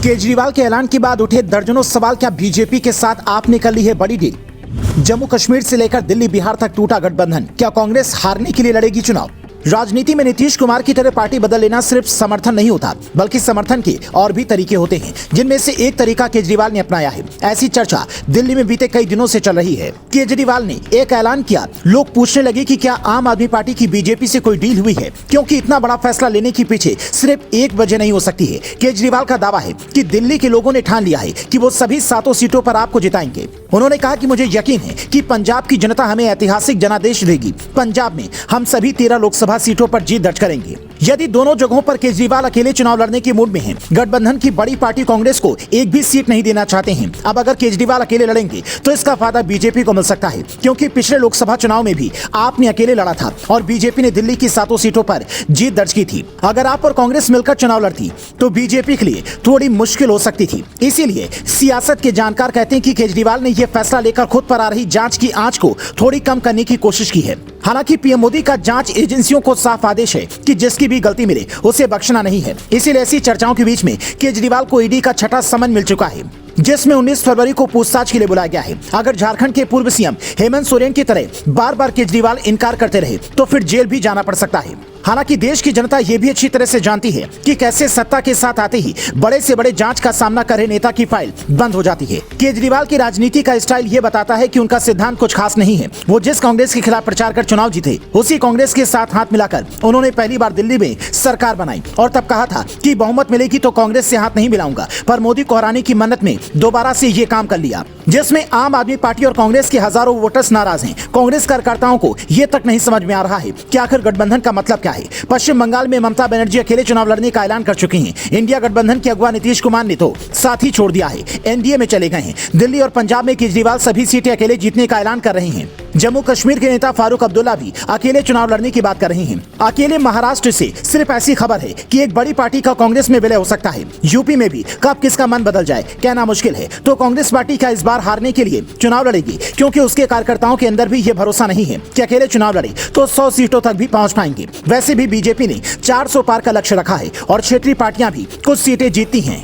केजरीवाल के ऐलान के बाद उठे दर्जनों सवाल। क्या बीजेपी के साथ आपने कर ली है बड़ी डील? जम्मू कश्मीर से लेकर दिल्ली बिहार तक टूटा गठबंधन। क्या कांग्रेस हारने के लिए लड़ेगी चुनाव? राजनीति में नीतीश कुमार की तरह पार्टी बदल लेना सिर्फ समर्थन नहीं होता, बल्कि समर्थन के और भी तरीके होते हैं, जिनमें से एक तरीका केजरीवाल ने अपनाया है। ऐसी चर्चा दिल्ली में बीते कई दिनों से चल रही है। केजरीवाल ने एक ऐलान किया, लोग पूछने लगे कि क्या आम आदमी पार्टी की बीजेपी से कोई डील हुई है, क्योंकि इतना बड़ा फैसला लेने के पीछे सिर्फ एक वजह नहीं हो सकती है। केजरीवाल का दावा है कि दिल्ली के लोगों ने ठान लिया है कि वो सभी 7 सीटों पर आपको जिताएंगे। उन्होंने कहा कि मुझे यकीन है कि पंजाब की जनता हमें ऐतिहासिक जनादेश देगी। पंजाब में हम सभी 13 लोकसभा सीटों पर जीत दर्ज करेंगे। यदि दोनों जगहों पर केजरीवाल अकेले चुनाव लड़ने के मूड में हैं, गठबंधन की बड़ी पार्टी कांग्रेस को एक भी सीट नहीं देना चाहते हैं। अब अगर केजरीवाल अकेले लड़ेंगे तो इसका फायदा बीजेपी को मिल सकता है, क्योंकि पिछले लोकसभा चुनाव में भी आपने अकेले लड़ा था और बीजेपी ने दिल्ली की 7 सीटों पर जीत दर्ज की थी। अगर आप और कांग्रेस मिलकर चुनाव लड़ती तो बीजेपी के लिए थोड़ी मुश्किल हो सकती थी। इसीलिए सियासत के जानकार कहते हैं कि केजरीवाल ने यह फैसला लेकर खुद पर आ रही जांच की आंच को थोड़ी कम करने की कोशिश की है। हालांकि पीएम मोदी का जांच एजेंसियों को साफ आदेश है कि जिसकी भी गलती मिले उसे बख्शना नहीं है। इसीलिए ऐसी चर्चाओं के बीच में केजरीवाल को ईडी का छठा समन मिल चुका है, जिसमें 19 फरवरी को पूछताछ के लिए बुलाया गया है। अगर झारखंड के पूर्व सीएम हेमंत सोरेन की तरह बार बार केजरीवाल इनकार करते रहे तो फिर जेल भी जाना पड़ सकता है। हालांकि देश की जनता ये भी अच्छी तरह से जानती है कि कैसे सत्ता के साथ आते ही बड़े से बड़े जांच का सामना कर रहे नेता की फाइल बंद हो जाती है। केजरीवाल की राजनीति का स्टाइल ये बताता है कि उनका सिद्धांत कुछ खास नहीं है। वो जिस कांग्रेस के खिलाफ प्रचार कर चुनाव जीते, उसी कांग्रेस के साथ हाथ मिलाकर उन्होंने पहली बार दिल्ली में सरकार बनाई और तब कहा था कि बहुमत मिलेगी तो कांग्रेस से हाथ नहीं मिलाऊंगा। पर मोदी को हराने की मन्नत में दोबारा से ये काम कर लिया, जिसमें आम आदमी पार्टी और कांग्रेस के हजारों वोटर्स नाराज हैं। कांग्रेस कार्यकर्ताओं को ये तक नहीं समझ में आ रहा है कि आखिर गठबंधन का मतलब क्या है। पश्चिम बंगाल में ममता बनर्जी अकेले चुनाव लड़ने का ऐलान कर चुकी हैं। इंडिया गठबंधन के अगुवा नीतीश कुमार ने तो साथ ही छोड़ दिया है, एनडीए में चले गए हैं। दिल्ली और पंजाब में केजरीवाल सभी सीटें अकेले जीतने का ऐलान कर रहे हैं। जम्मू कश्मीर के नेता फारूक अब्दुल्ला भी अकेले चुनाव लड़ने की बात कर रहे हैं। अकेले महाराष्ट्र से सिर्फ ऐसी खबर है कि एक बड़ी पार्टी का कांग्रेस में विलय हो सकता है। यूपी में भी कब किसका मन बदल जाए कहना मुश्किल है। तो कांग्रेस पार्टी का इस बार हारने के लिए चुनाव लड़ेगी, क्योंकि उसके कार्यकर्ताओं के अंदर भी ये भरोसा नहीं है कि अकेले चुनाव लड़े तो 100 सीटों तक भी पहुंच पाएंगे। वैसे भी बीजेपी ने 400 पार का लक्ष्य रखा है और क्षेत्रीय पार्टियां भी कुछ सीटें जीतती हैं।